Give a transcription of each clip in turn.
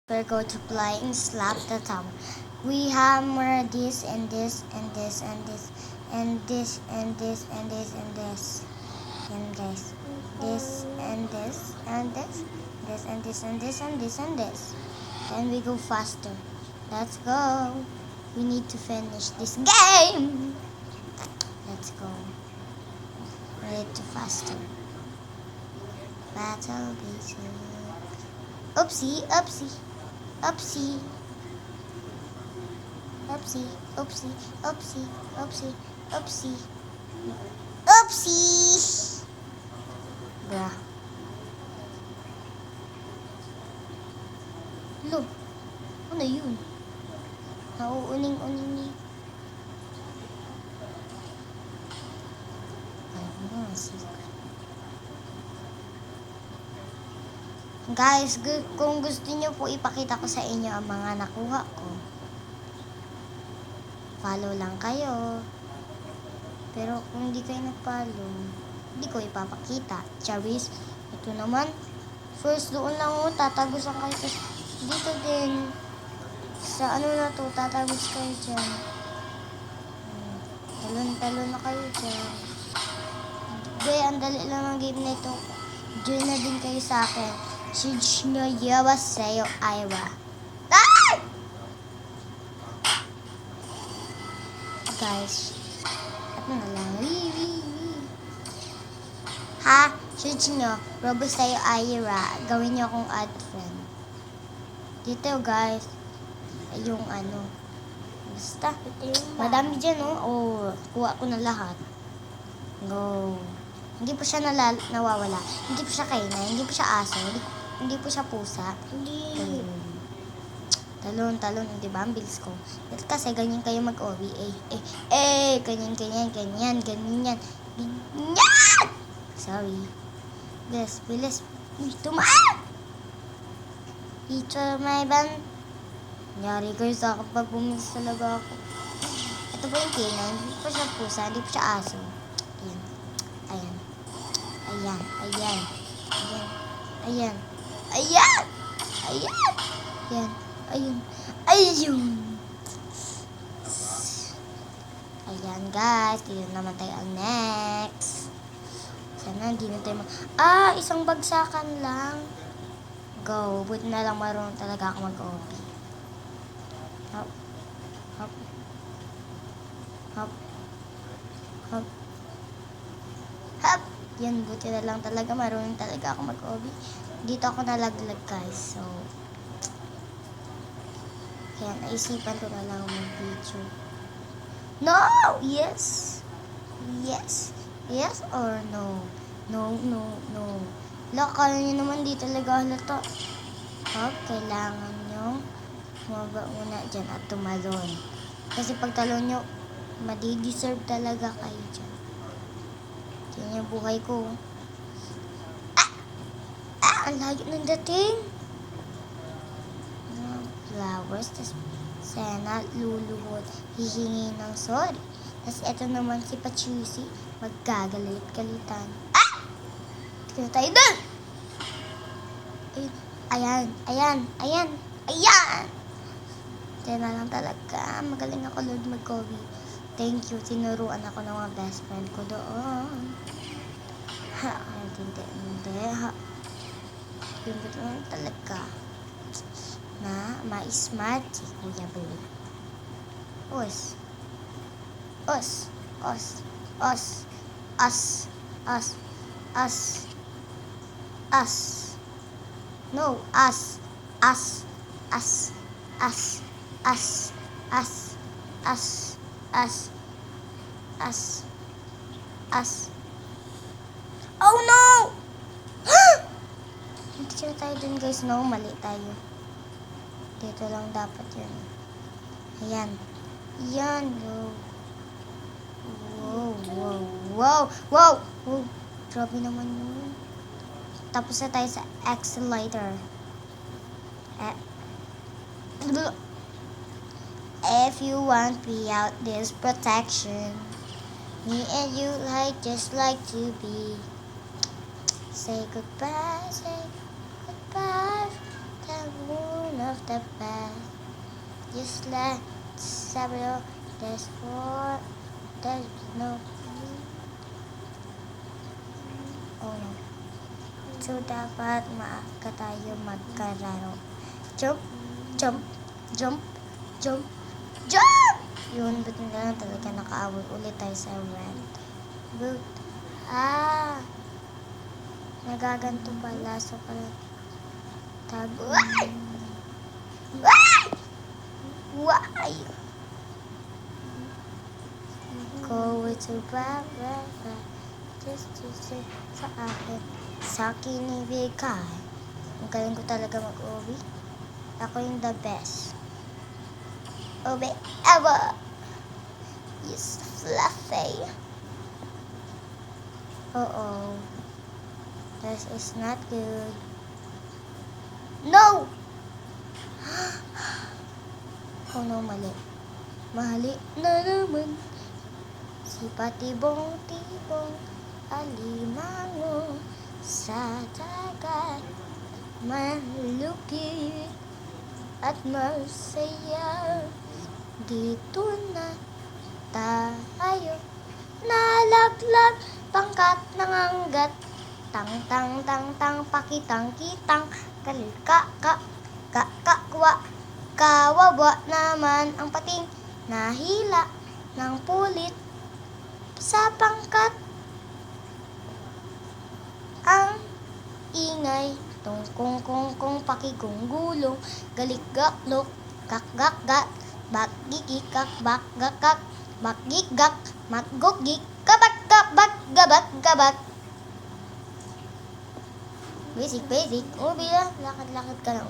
We're going to play and slap the tower. We hammer this and this and this and this and this and this and this and this and this. This and this and this. This and this and this and this and this. Then we go faster. Let's go. We need to finish this game. Let's go. We need to faster. Battle basic. Oopsie, oopsie. Oopsie. Oopsie, oopsie, oopsie, oopsie, oopsie. Oopsie! Bruh. Lo, ano yun? Nauuning-uning ni. Ay, ano nga secret. Guys, kung gusto niyo po ipakita ko sa inyo ang mga nakuha ko, follow lang kayo. Pero kung hindi kayo nag-follow, hindi ko ipapakita. Charis, ito naman, first doon lang tatagusan kayo. Dito din, sa ano na to, tatagos kayo dyan. Talon-talon na kayo dyan. Okay, ang dali lang ng game na ito. Join na din kayo sa akin. Shijnoyawa Sayo Ira. Ah! Guys, ano na lang. Ha? Shijno, Robo Sayo Ira. Gawin niyo akong add friend. Dito guys, yung ano. Basta. Madami dyan, oh. Oh, kuha ko na lahat. Go. Hindi po siya nawawala. Hindi po siya kaina. Hindi po siya aso. Hindi po siya pusa. Hindi. Talon, di ba? Ang bilis ko. Kasi ganyan kayo mag-OB. Ganyan. Ganyan. Sorry. Bilis. Tumaan! Ito may ban. Nangyari kayo sa akin pag bumilis talaga ako. Ito po yung kaina. Hindi po siya pusa. Hindi po siya aso. Ayan guys, dito naman tayo ang next. Sana hindi na tayo isang bagsakan lang. Go, buti na lang marunong talaga ako mag-OP. Hop. Yan, buti na lang talaga marunong talaga ako mag-OP. Dito ako nalaglag guys, so kaya naisipan ko na lang mag-video. No! Yes or no? No. Kala nyo naman di talaga halata. Kailangan nyo bumaba muna dyan at tumalon. Kasi pag talon nyo, madi-deserve talaga kayo dyan. Yan yung buhay ko. Ang layo ng dating. Flowers, tas Sena, luluhod, hihingi ng sorry. Tas eto naman si Pachusi, magkagalit-galitan. Tignan tayo dun! Ayan. Tignan na lang talaga. Magaling ako Lord mag-COVID. Thank you. Tinuruan ako ng mga best friend ko doon. Hindi. Yung ba't naman talaga na ma-smart si Kuya Blue. Os. No, as. Oh no! Hindi na tayo dun guys, no? Mali tayo. Dito lang dapat yun. Ayan. Wow! Grabe naman yun. Tapos na tayo sa accelerator. If you want me out this protection, me and you just like to be. Say goodbye. The moon of the best. Just let's several. There's four. There's no. Oh no. So, dapat maaga tayo magkalaro. Jump, jump, jump, jump, jump! Yun, buti na lang talaga nakaawal ulit tayo sa red. But, nagaganto pala. So, pala, tago. Why? Why? Go to Baba. Just to say sa akin. Sa akin ibigay. Ang galing ko talaga mag-uwi. Ako yung the best. Uwi ever. Yes, fluffy. Uh-oh. This is not good. No! Oh no, mali. Mali na naman. Si patibong-tibong alimango sa dagat. Malupit at masaya. Dito na tayo. Nalaglag pangkat ng hanggat. Tang-tang-tang-tang pakitang-kitang. Kalika-ka-kakwa. Kawawa naman ang pating nahila ng pulit sa pangkat. Ang ingay tungkong-kong pakigunggulong galiggaklok kakgakgat bakgigikak bakgakak bakgigak matgugik kabak-kabak gabak-gabak. Basic. O, bila, lakad-lakad ka lang.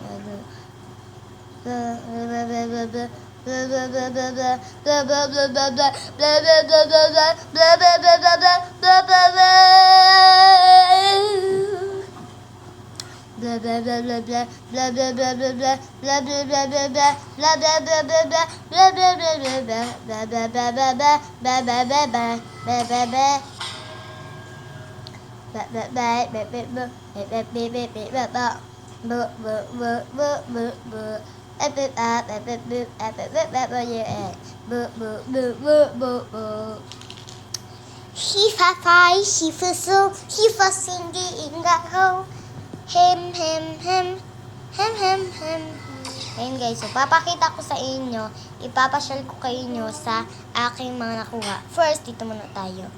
Shifa-fi, shifa-so, shifa-singi-inga-ho. Hem. Ayun guys, so papakita ko sa inyo, ipapasyal ko kayo inyo sa aking mga nakuha. First, dito muna tayo.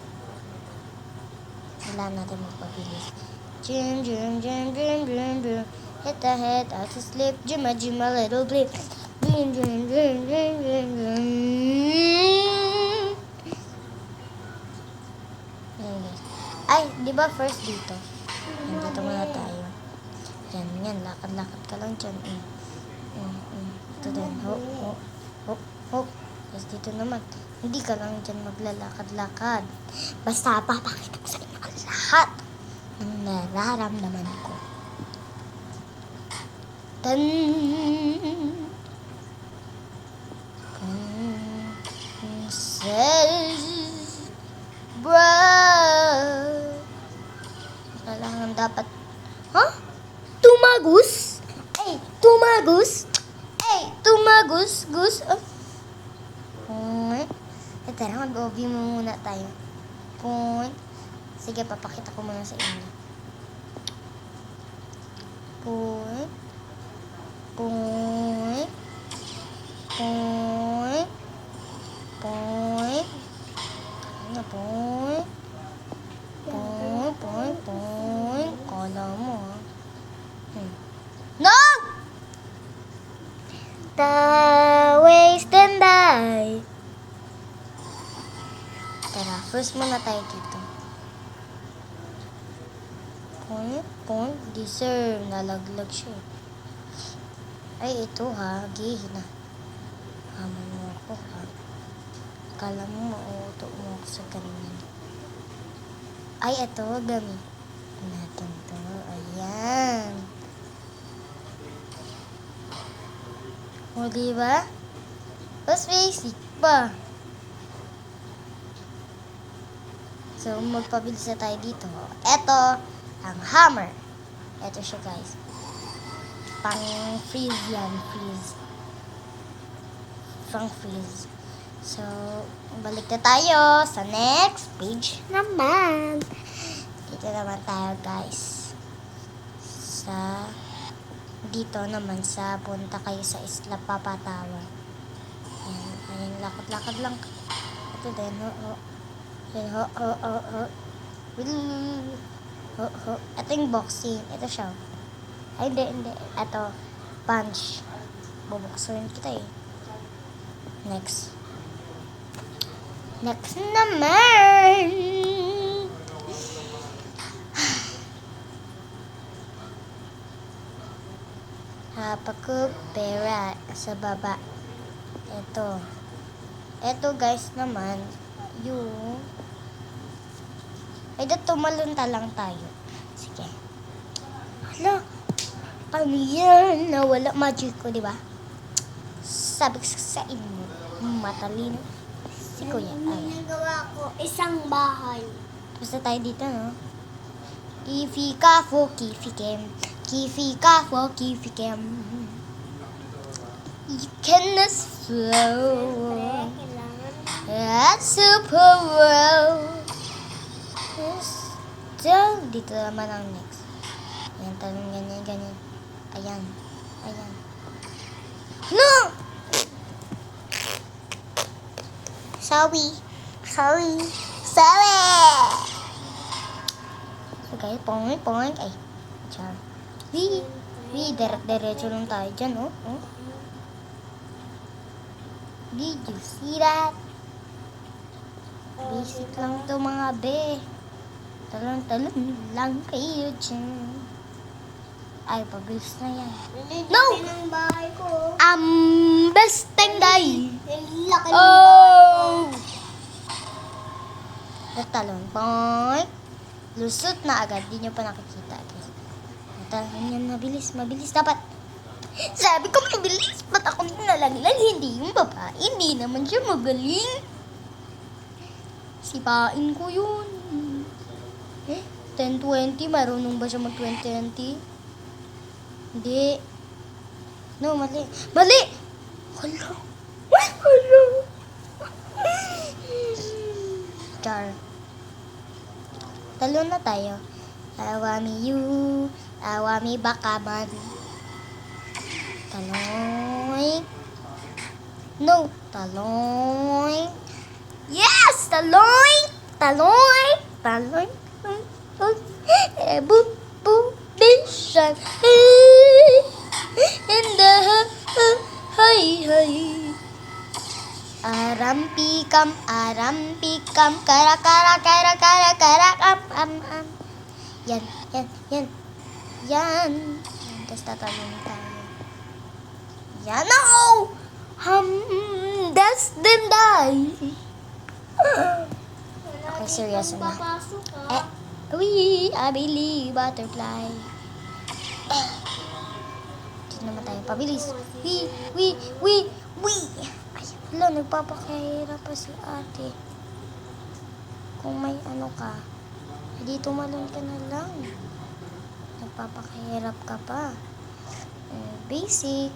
Wala natin magpabilis. Jim. Hit the head out to sleep. Jim, little blip. Jim. Ayun guys. Ay, di ba first dito? Dito muna tayo. Yan, lakad-lakad ka lang dyan. Ito din, hop. Tapos dito naman, hindi ka lang dyan maglalakad-lakad. Basta papakita ko sa inyo ang lahat ng nararamdaman ko. Says, kailangan dapat, tumagus? Gus. Tara, mag-OB muna tayo. Point. Sige, papakita ko muna sa inyo. Point. Ano, point. Kala mo, ha? No! Waste and die. Tara, first muna tayo dito. Point. Deserve. Nalaglag siya. Ay, ito ha. Gihina. Hamon mo ako ha. Kala mo mauuto mo ako sa ganyan. Ay, ito. Gamit natin to. Ayan. O, diba? Mas basic pa. So, magpabilis na tayo dito. Ito, ang hammer. Ito siya, guys. pang freeze yan, freeze. Pang freeze. So, balik na tayo sa next page naman. Dito naman tayo, guys. Dito naman sa punta kayo sa Isla Papatawa. Ayan, lakad-lakad lang. Ito din, Ito yung boxing. Ito siya. Ay, hindi. Ito, punch. Bubuksuin kita eh. Next naman. Pera sa baba. Ito guys naman, yung tumalunta lang tayo. Sige. Hala, paano yan? Nawala magic ko, di ba? Sabi ko sa inyo, matalino. Si Kuya. Nagawa ko isang bahay. Basta tayo dito, no? Kifika fo kifikem. Kifika fo kifikem. You cannot flow. That's super wow. Dito naman ang next. Ayan, talong ganyan. Ayan. No! Sorry. Okay, poing. Ay, char. Diretso lang tayo dyan, oh. Did you see that? Basic lang to mga be. Talon lang kayo dyan. Ay, pabilis na yan. No! Ng bahay ko. Best thing day. Laki ng Oh! Talon, poing. Lusot na agad. Di nyo pa nakikita. Talon yan, mabilis dapat. Sabi ko mabilis. Ba't ako nalaglag? Hindi yung babae. Hindi naman siya magaling. Sipain ko yun. 10-20. Marunong ba siya mag-20-20? Hindi. No, mali. Hala. Char. Talon na tayo. Awami you. Awami bakaman. Taloy. No. Taloy. Yes! Taloy. Bishan. In the hi. Arampikam, kara am. Yan. Tapos tatalon tayo. Yan, no! That's them die. Okay, serious na. Papasok ka. I believe butterfly. Dito naman tayo, pabilis. We. Ay, wala, nagpapakahirap pa si ate. Kung may ano ka, hindi tumalon ka na lang. Nagpapakahirap ka pa. Basic.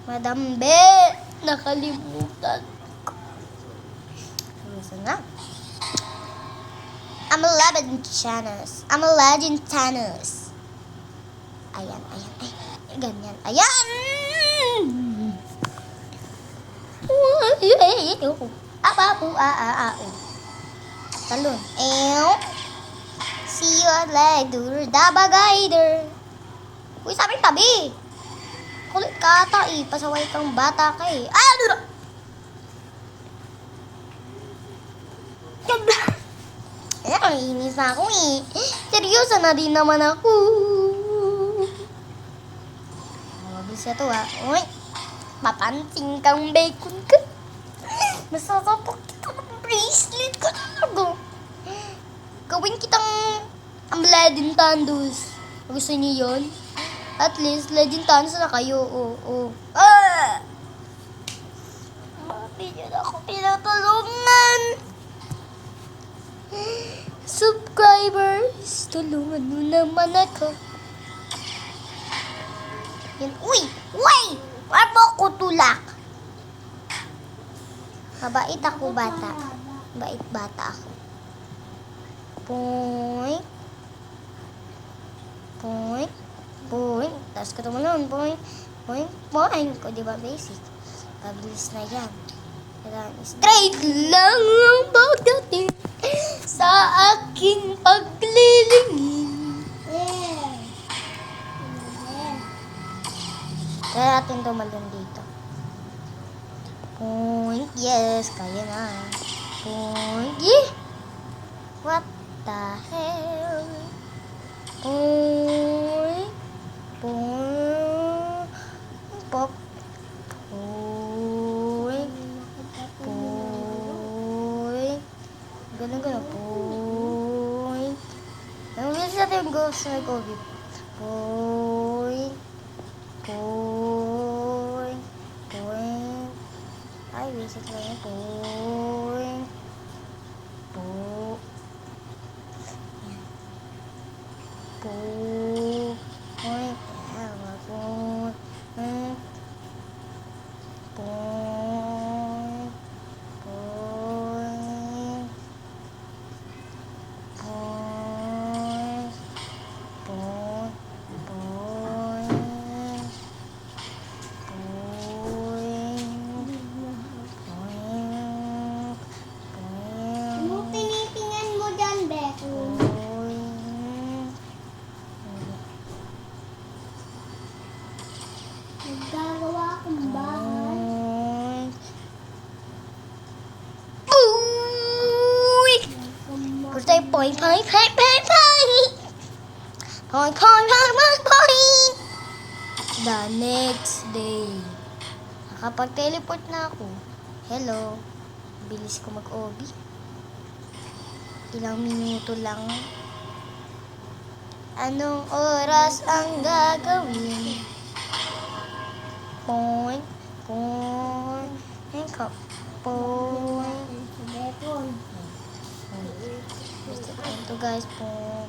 Madam Be, nakalimutan ko. Gusto na. I'm a legend Thanos. Ayan. Ganyan. Ayan! Talon. See you later, dabagayder. Uy, sabi tabi. Kulit ka ata eh. Pasaway kang bata ka eh. Ano na? Inis na ako eh. Seryoso na din naman ako. Mabilis na to ha. Uy, papansin kang bacon ka. Masasapok kita ng bracelet ko talaga. Gawin kitang ang Legend Thanos. Gusto niyo yun? At least, Legend Thanos na kayo. Oo. Hindi niyo na ako pinatulungan. Subscribers, tulungan mo naman ako. Yun. Uy! Uy! Wala mo ko tulak. Mabait ako, bata. Mabait bata ako. Poing. Poing. Poing. Tapos ko tumalon. Poing. Poing. Poing. O, diba basic? Pabilis na yan. Kailangan straight lang ang pagdating sa aking paglilingin. Kaya natin tumalon dito. Point. Yes, kaya na. Point. Yeah. What the hell? Point. Point. Pop. Point. Point. Ganun. Point. Ang bilis natin yung ghost na Kobe. Point. Point. Point. Ay, basic lang yun. Point. Point. Point. Point. Point. Point. Point. Point. Point. Anong tinitingnan mo dyan, Beto? Naggagawa akong bahay. Gusto yung point. The next day. Nakapag-teleport na ako. Hello. Bilis ko mag-obi. Ilang minuto lang. Anong oras ang gagawin? Point. Point. Hangkap. Point. Beto. Gusto ko ito guys po.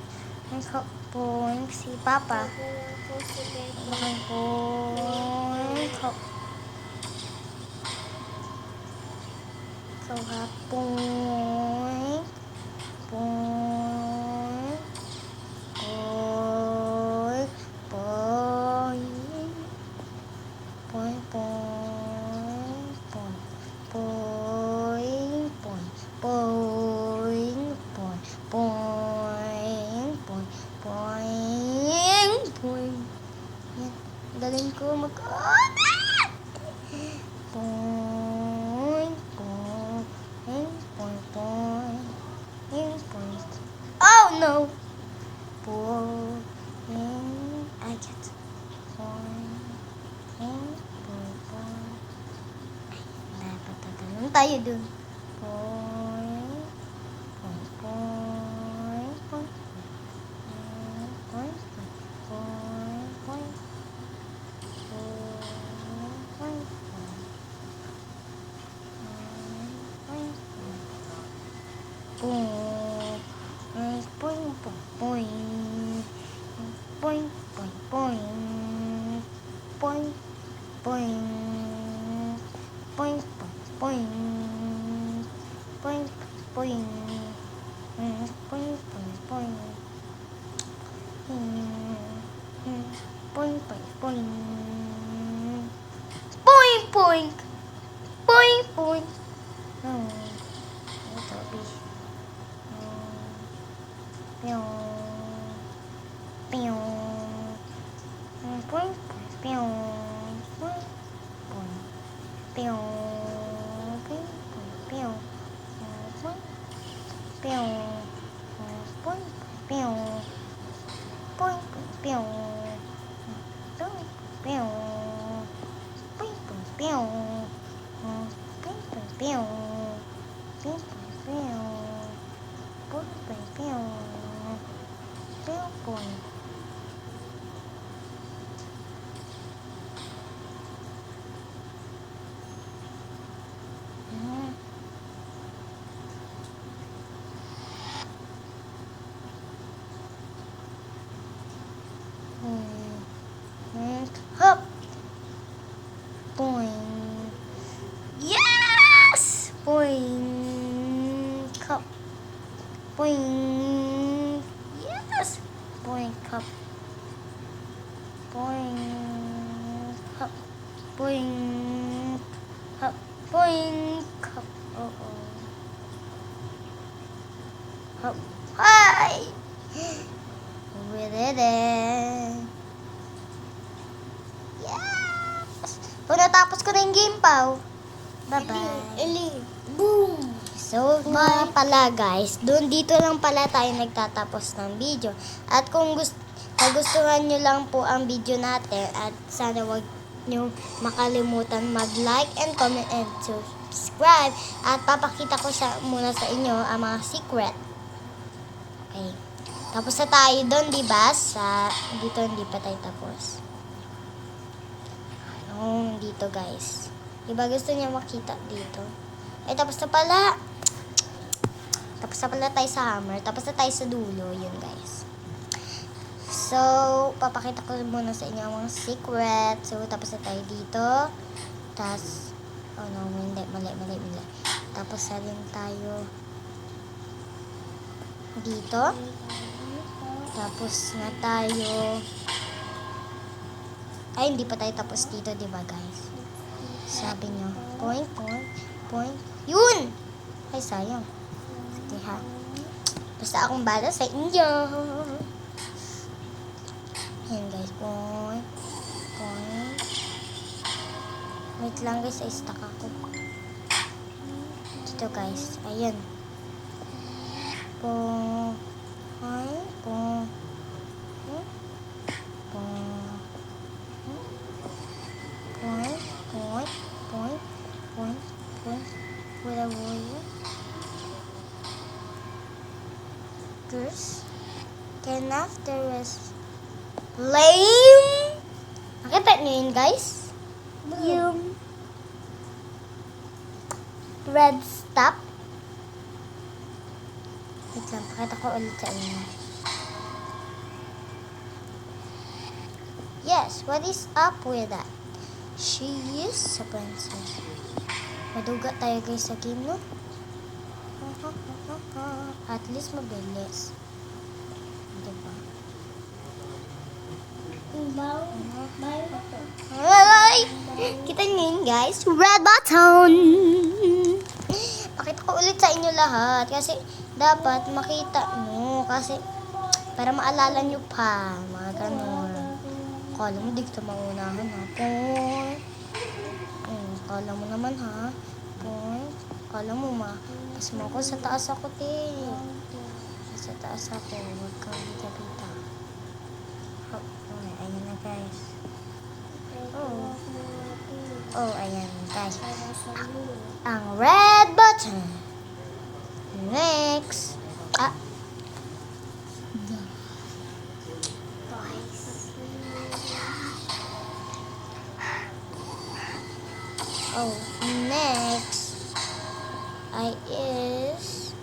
Hangkap. Point. Si Papa. Bakang point. Hangkap. Ikaw ha. Point. Point. Point. Point. Point. Point. Point. Point. Point. Point. Point. Point. Point. Point. Yan. Galing ko mag... Point. Point. Point. Point. Point. Oh no! Point. I get point. Point. Point. Dapat tatanong tayo dun. Point. Point. Point. Point. Point. Point. Point. Point. Point. Point. Point. No. Ito, bis. Pew. Pew. Point. Pew. Point. Pew. Pew. Pew. Point. Pew. Point. Pew. Point. Pew. Pew. Pew. Pew. Hop. Boing. Yes. Boing cup. Boing cup. Boing cup. Boing cup. Oo. Cup. Hi! We did it. Yes! So, natapos ko na yung game, Pao. Bye-bye. Eli. Boom. So, mga pala guys, dito lang pala tayo nagtatapos ng video. At kung nagustuhan nyo lang po ang video natin at sana wag nyo makalimutan mag-like and comment and subscribe. At papakita ko muna sa inyo ang mga secret. Okay. Tapos na tayo doon, di ba? Dito hindi pa tayo tapos. Dito guys. Diba gusto niya makita dito? Tapos na pala. Tapos na pala tayo sa hammer. Tapos na tayo sa dulo. Yun guys. So, papakita ko muna sa inyo ang mga secret. So, tapos na tayo dito. Tapos, oh no, hindi. Mali. Tapos na rin tayo dito. Tapos na tayo. Ay, hindi pa tayo tapos dito, di ba guys? Sabi nyo, point. Yun! Ay, sayang. Sige ha. Basta akong bala sa inyo. Ayan guys, point. Wait lang guys, ay stuck ako. Dito guys, ayan. Point. Where were you? Girls, can after rest lame? Nakita niyo yun guys? Yung red stop. Wait lang, pakita ko ulit sa inyo. Yes, what is up with that? She is a princess. Maduga tayo guys sa game, no? At least mabilis. Diba? Ay! Kita niyo yun guys? Red button! Pakita ko ulit sa inyo lahat. Kasi dapat makita nyo. Kasi para maalala nyo pa. Mga ganun. Kala mo di kita maunahan ha. Point. Kala mo naman ha. Point. Kala mo mas mo ako sa taas ako te. Sa taas ako. Huwag kang kita-kita. Okay, ayan na guys. Ayan guys. Ang red button. Next. Next is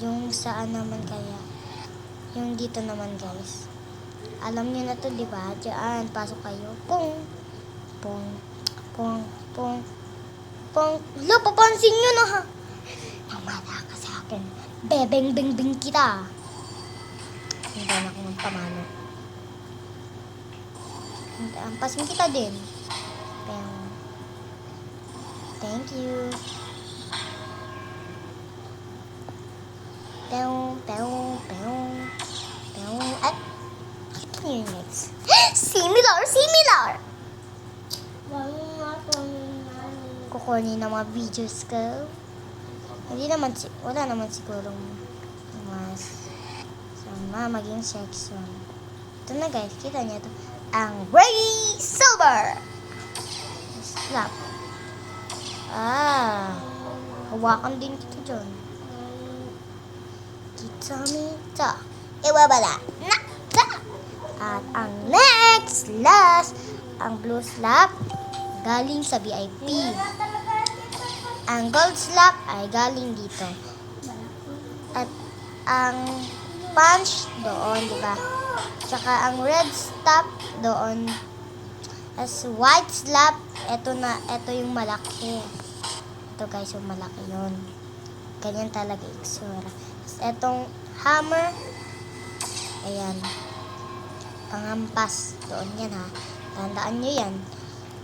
yung saan naman kaya? Yung dito naman guys. Alam niyo na to, di ba? Diyan, pasok kayo. Pong. Lo, papansin nyo na ha. Mamala ka sa akin. Bebeng-beng-beng kita. Hindi na ako magpamalo. Pasin kita din. Thank you. At kita nyo yung next. Similar! Kukunin ng mga videos ko. Wala naman sigurong mas maging section. Ito na guys, kita niyo ito. Ang gray silver slap. Hawakan din kita dyan. Kita. Iwabala. At ang last, ang blue slap, galing sa VIP. Ang gold slap ay galing dito. At ang punch doon, di ba? Tsaka ang red slap doon. As white slap, ito yung malaki. Ito ito guys, yung malaki yun. Ganyan talaga iksura. Tapos etong hammer, ayan, panghampas. Doon yan ha. Tandaan nyo yan.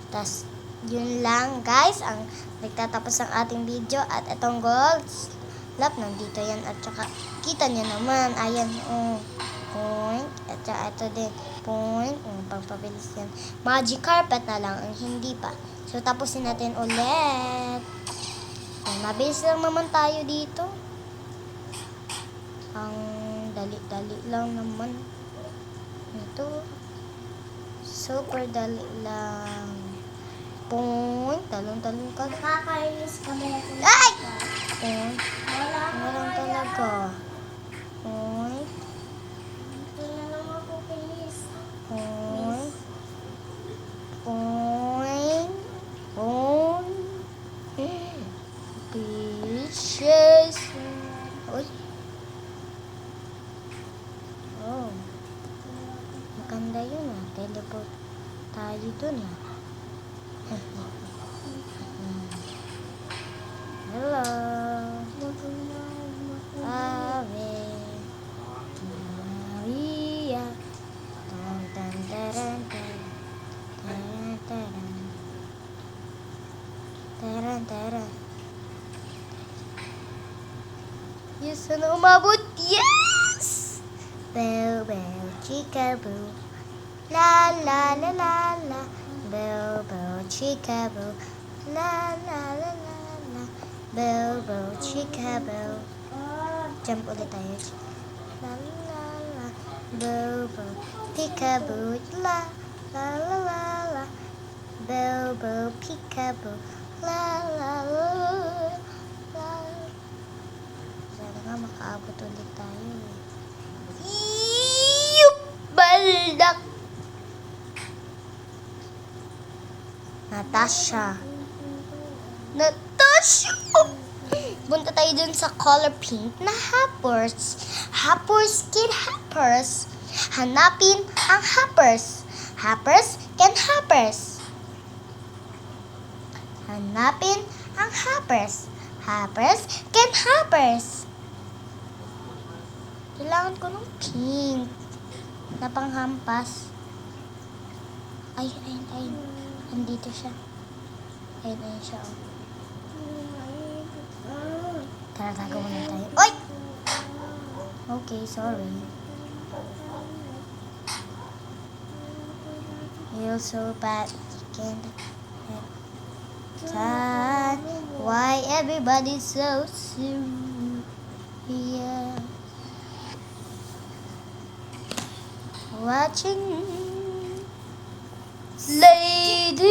Tapos, yun lang guys, ang nagtatapos ang ating video. At etong gold lap, nandito yan. At saka, kita nyo naman, ayan, point. At saka ito din, point. Pagpabilis yan. Magic carpet na lang, ang hindi pa. So, tapusin natin ulit. Mabilis lang naman tayo dito. Ang dali-dali lang naman. Ito. Super dali lang. Point. Talong-talong ka. Nakakainis ka, Beko. Ay! Point. Wala ka Walang kaya. talaga. Point. Ito na lang ako, please. Point. Point. Point. Peaches. Uy. Oh. Maganda yun ah. Teleport tayo dun ah. Hello. Ave Maria. Tan tan taran tan. Taran taran. Taran taran. Yes, ano umabot? Yes! Bell, bell, chica, boo. La, la, la, la, la. Bell, bell, chica, boo. La, la, la, la, la. Bell, bell, chica, boo. Jump ulit tayo. La, la, la. Bell, bell, peekaboo. La, la, la, la, la. Bell, bell, peekaboo. La, la, la, la, la. Sana nga makaabot ulit tayo. Yup! Baldak! Natasha. Natasha! Punta tayo dun sa color pink na hoppers. Hoppers, kid hoppers. Hanapin ang hoppers. Hoppers, can hoppers. Hanapin ang hoppers. Hoppers, can hoppers. Kailangan ko ng pink na panghampas. Ay, ayun, ayun. Andito siya. Ayun, ayun siya. Oh. Tara, tago muna tayo. Oy! Okay, sorry. You're so bad. You can't have time. Why everybody's so serious? Watching ladies.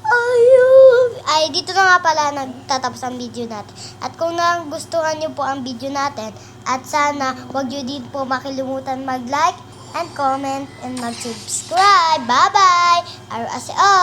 Ayun. Ay, dito na nga pala nagtatapos ang video natin. At kung nagustuhan nyo po ang video natin, at sana wag nyo din po makilimutan mag-like and comment and mag-subscribe. Bye-bye! Araseo!